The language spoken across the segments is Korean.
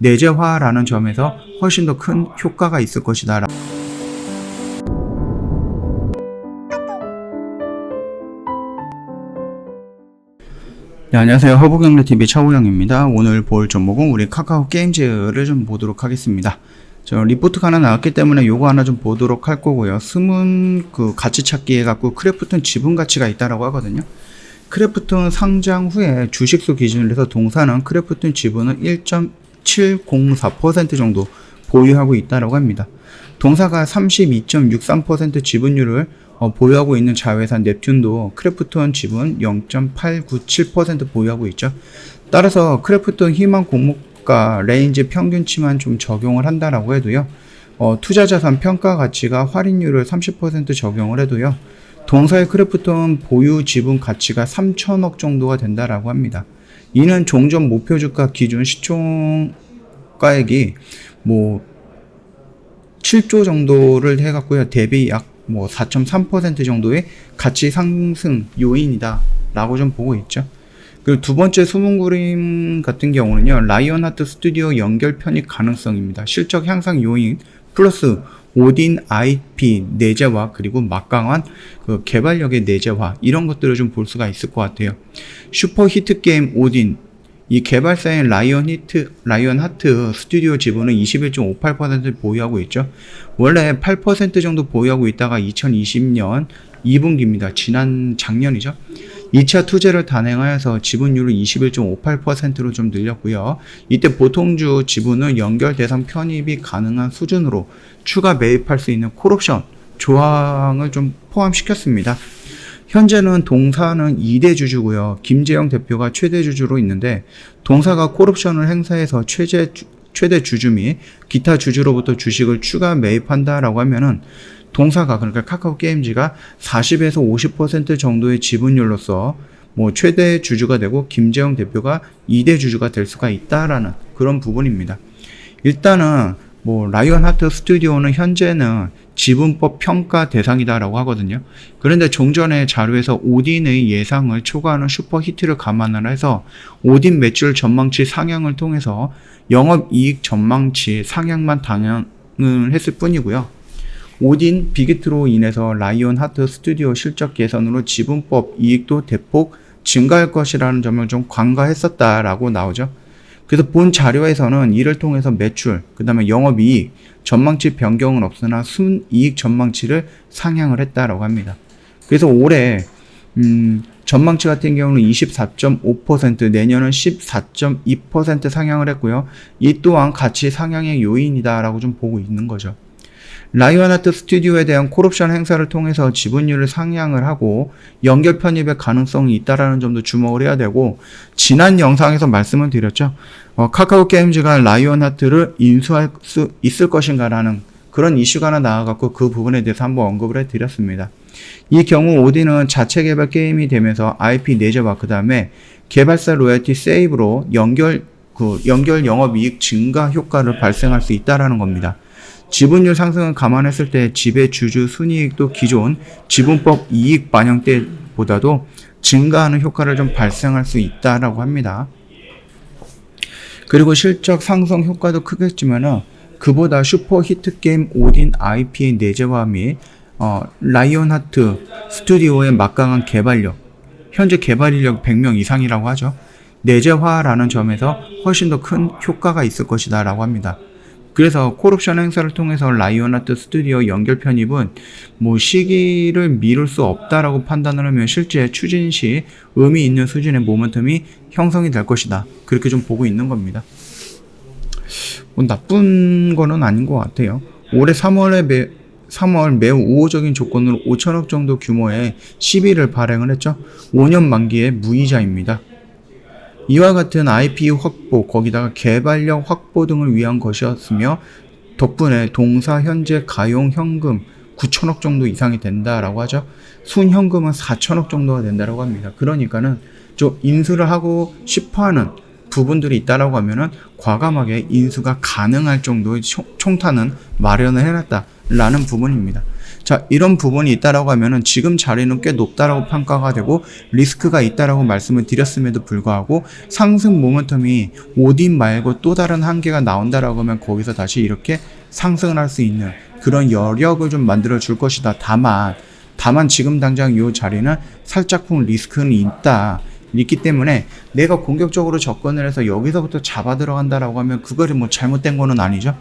내재화라는 점에서 훨씬 더 큰 효과가 있을 것이다. 네, 안녕하세요. 허브경제TV 차우영입니다. 오늘 볼 종목은 우리 카카오 게임즈를 좀 보도록 하겠습니다. 저 리포트가 하나 나왔기 때문에 요거 하나 좀 보도록 할 거고요. 숨은 그 가치 찾기 해갖고 크래프톤 지분 가치가 있다라고 하거든요. 크래프톤 상장 후에 주식수 기준으로 해서 동사는 크래프톤 지분은 1.704% 정도 보유하고 있다라고 합니다. 동사가 32.63% 지분율을 보유하고 있는 자회사 넵튠도 크래프톤 지분 0.897% 보유하고 있죠. 따라서 크래프톤 희망 공모가 레인지 평균치만 좀 적용을 한다라고 해도요. 투자자산 평가 가치가 할인율을 30% 적용을 해도요. 동사의 크래프톤 보유 지분 가치가 3천억 정도가 된다라고 합니다. 이는 종전 목표 주가 기준 시총가액이 7조 정도를 해갖고요. 대비 약 4.3% 정도의 가치 상승 요인이다 라고 좀 보고 있죠. 그리고 두 번째 수문그림 같은 경우는요. 라이온하트 스튜디오 연결 편입 가능성입니다. 실적 향상 요인 플러스 오딘 IP 내재화 그리고 막강한 그 개발력의 내재화 이런 것들을 좀 볼 수가 있을 것 같아요. 슈퍼 히트 게임 오딘 이 개발사인 라이온하트 스튜디오 지분은 21.58% 보유하고 있죠. 원래 8% 정도 보유하고 있다가 2020년 2분기입니다. 지난 작년이죠. 2차 투자를 단행하여서 지분율을 21.58%로 좀 늘렸고요. 이때 보통주 지분은 연결 대상 편입이 가능한 수준으로 추가 매입할 수 있는 콜옵션 조항을 좀 포함시켰습니다. 현재는 동사는 2대 주주고요. 김재영 대표가 최대 주주로 있는데 동사가 콜옵션을 행사해서 최대 주주 및 기타 주주로부터 주식을 추가 매입한다라고 하면은 동사가 그러니까 카카오 게임즈가 40에서 50% 정도의 지분율로서 최대 주주가 되고 김재영 대표가 2대 주주가 될 수가 있다라는 그런 부분입니다. 일단은 라이온하트 스튜디오는 현재는 지분법 평가 대상이다라고 하거든요. 그런데 종전의 자료에서 오딘의 예상을 초과하는 슈퍼 히트를 감안을 해서 오딘 매출 전망치 상향을 통해서 영업이익 전망치 상향만 단행을 했을 뿐이고요. 오딘 빅히트로 인해서 라이온하트 스튜디오 실적 개선으로 지분법 이익도 대폭 증가할 것이라는 점을 좀 간과했었다라고 나오죠. 그래서 본 자료에서는 이를 통해서 매출, 그 다음에 영업이익, 전망치 변경은 없으나 순이익 전망치를 상향을 했다라고 합니다. 그래서 올해 전망치 같은 경우는 24.5%, 내년은 14.2% 상향을 했고요. 이 또한 가치 상향의 요인이다라고 좀 보고 있는 거죠. 라이온하트 스튜디오에 대한 콜옵션 행사를 통해서 지분율을 상향을 하고 연결 편입의 가능성이 있다라는 점도 주목을 해야 되고, 지난 영상에서 말씀을 드렸죠. 카카오 게임즈가 라이온하트를 인수할 수 있을 것인가라는 그런 이슈가 하나 나와갖고 그 부분에 대해서 한번 언급을 해드렸습니다. 이 경우 오딘은 자체 개발 게임이 되면서 IP 내재화 그 다음에 개발사 로열티 세이브로 연결 영업이익 증가 효과를 발생할 수 있다라는 겁니다. 지분율 상승을 감안했을 때 지배 주주 순이익도 기존 지분법 이익 반영 때보다도 증가하는 효과를 좀 발생할 수 있다라고 합니다. 그리고 실적 상승 효과도 크겠지만은 그보다 슈퍼 히트 게임 오딘 IP의 내재화 및 라이온하트 스튜디오의 막강한 개발력, 현재 개발 인력 100명 이상이라고 하죠. 내재화라는 점에서 훨씬 더 큰 효과가 있을 것이다 라고 합니다. 그래서 콜옵션 행사를 통해서 라이온하트 스튜디오 연결 편입은 시기를 미룰 수 없다라고 판단을 하면 실제 추진 시 의미 있는 수준의 모멘텀이 형성이 될 것이다. 그렇게 좀 보고 있는 겁니다. 나쁜 거는 아닌 것 같아요. 올해 3월 매우 우호적인 조건으로 5천억 정도 규모의 시비를 발행을 했죠. 5년 만기의 무이자입니다. 이와 같은 IP 확보, 거기다가 개발력 확보 등을 위한 것이었으며 덕분에 동사 현재 가용 현금 9천억 정도 이상이 된다라고 하죠. 순현금은 4천억 정도가 된다라고 합니다. 그러니까는 좀 인수를 하고 싶어하는 부분들이 있다라고 하면은 과감하게 인수가 가능할 정도의 총탄은 마련을 해놨다라는 부분입니다. 자, 이런 부분이 있다라고 하면은 지금 자리는 꽤 높다라고 평가가 되고 리스크가 있다라고 말씀을 드렸음에도 불구하고 상승 모멘텀이 오딘 말고 또 다른 한계가 나온다라고 하면 거기서 다시 이렇게 상승을 할 수 있는 그런 여력을 좀 만들어 줄 것이다. 다만 지금 당장 이 자리는 살짝쿵 리스크는 있기 때문에 내가 공격적으로 접근을 해서 여기서부터 잡아 들어간다라고 하면 그거를 뭐 잘못된 거는 아니죠.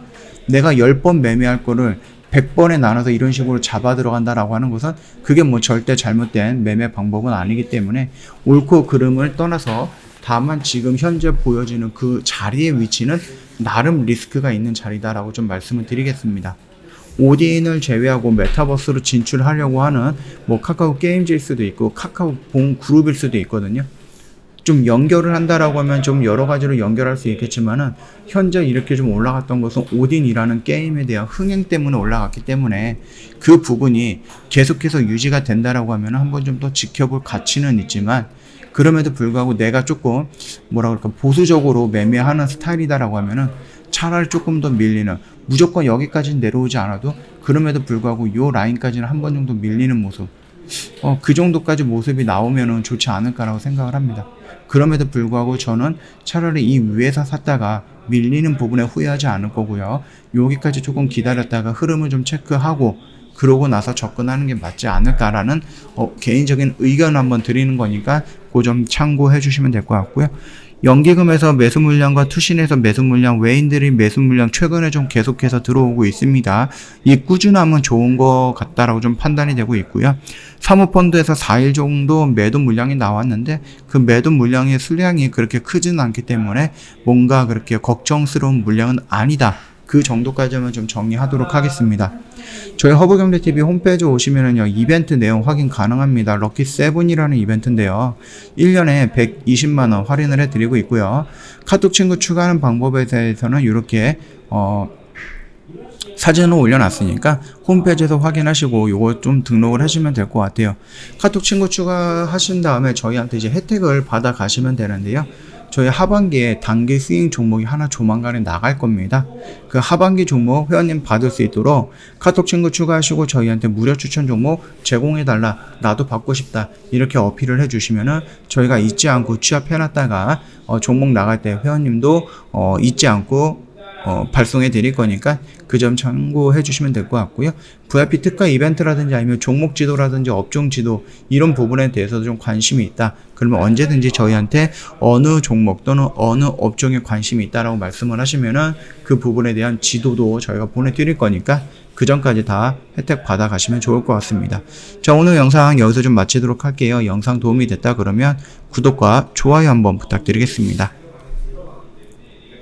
내가 10번 매매할 거를 100번에 나눠서 이런 식으로 잡아 들어간다라고 하는 것은 그게 뭐 절대 잘못된 매매 방법은 아니기 때문에 옳고 그름을 떠나서 다만 지금 현재 보여지는 그 자리의 위치는 나름 리스크가 있는 자리다라고 좀 말씀을 드리겠습니다. 오딘을 제외하고 메타버스로 진출하려고 하는 뭐 카카오 게임즈일 수도 있고 카카오 본 그룹일 수도 있거든요. 좀 연결을 한다라고 하면 좀 여러 가지로 연결할 수 있겠지만은 현재 이렇게 좀 올라갔던 것은 오딘이라는 게임에 대한 흥행 때문에 올라갔기 때문에 그 부분이 계속해서 유지가 된다라고 하면 한번 좀 더 지켜볼 가치는 있지만 그럼에도 불구하고 내가 조금 보수적으로 매매하는 스타일이다라고 하면은 차라리 조금 더 밀리는 무조건 여기까지는 내려오지 않아도 그럼에도 불구하고 요 라인까지는 한 번 정도 밀리는 모습 그 정도까지 모습이 나오면은 좋지 않을까라고 생각을 합니다. 그럼에도 불구하고 저는 차라리 이 위에서 샀다가 밀리는 부분에 후회하지 않을 거고요. 여기까지 조금 기다렸다가 흐름을 좀 체크하고 그러고 나서 접근하는 게 맞지 않을까라는 개인적인 의견 한번 드리는 거니까 그 점 참고해 주시면 될 것 같고요. 연기금에서 매수 물량과 투신에서 매수 물량, 외인들이 매수 물량 최근에 좀 계속해서 들어오고 있습니다. 이 꾸준함은 좋은 것 같다라고 좀 판단이 되고 있고요. 사모펀드에서 4일 정도 매도 물량이 나왔는데 그 매도 물량의 수량이 그렇게 크지는 않기 때문에 뭔가 그렇게 걱정스러운 물량은 아니다. 그 정도까지만 좀 정리하도록 하겠습니다. 저희 허브경제TV 홈페이지 오시면은요, 이벤트 내용 확인 가능합니다. 럭키7이라는 이벤트인데요. 1년에 120만원 할인을 해드리고 있고요. 카톡 친구 추가하는 방법에 대해서는 이렇게, 사진을 올려놨으니까 홈페이지에서 확인하시고 요거 좀 등록을 하시면 될 것 같아요. 카톡 친구 추가하신 다음에 저희한테 이제 혜택을 받아 가시면 되는데요. 저희 하반기에 단기 스윙 종목이 하나 조만간에 나갈 겁니다. 그 하반기 종목 회원님 받을 수 있도록 카톡 친구 추가하시고 저희한테 무료 추천 종목 제공해달라, 나도 받고 싶다, 이렇게 어필을 해주시면은 저희가 잊지 않고 취합해놨다가 종목 나갈 때 회원님도 잊지 않고 발송해 드릴 거니까 그 점 참고해 주시면 될 것 같고요. VIP 특가 이벤트라든지 아니면 종목 지도라든지 업종 지도 이런 부분에 대해서도 좀 관심이 있다. 그러면 언제든지 저희한테 어느 종목 또는 어느 업종에 관심이 있다라고 말씀을 하시면은 그 부분에 대한 지도도 저희가 보내드릴 거니까 그 전까지 다 혜택 받아 가시면 좋을 것 같습니다. 자, 오늘 영상 여기서 좀 마치도록 할게요. 영상 도움이 됐다 그러면 구독과 좋아요 한번 부탁드리겠습니다.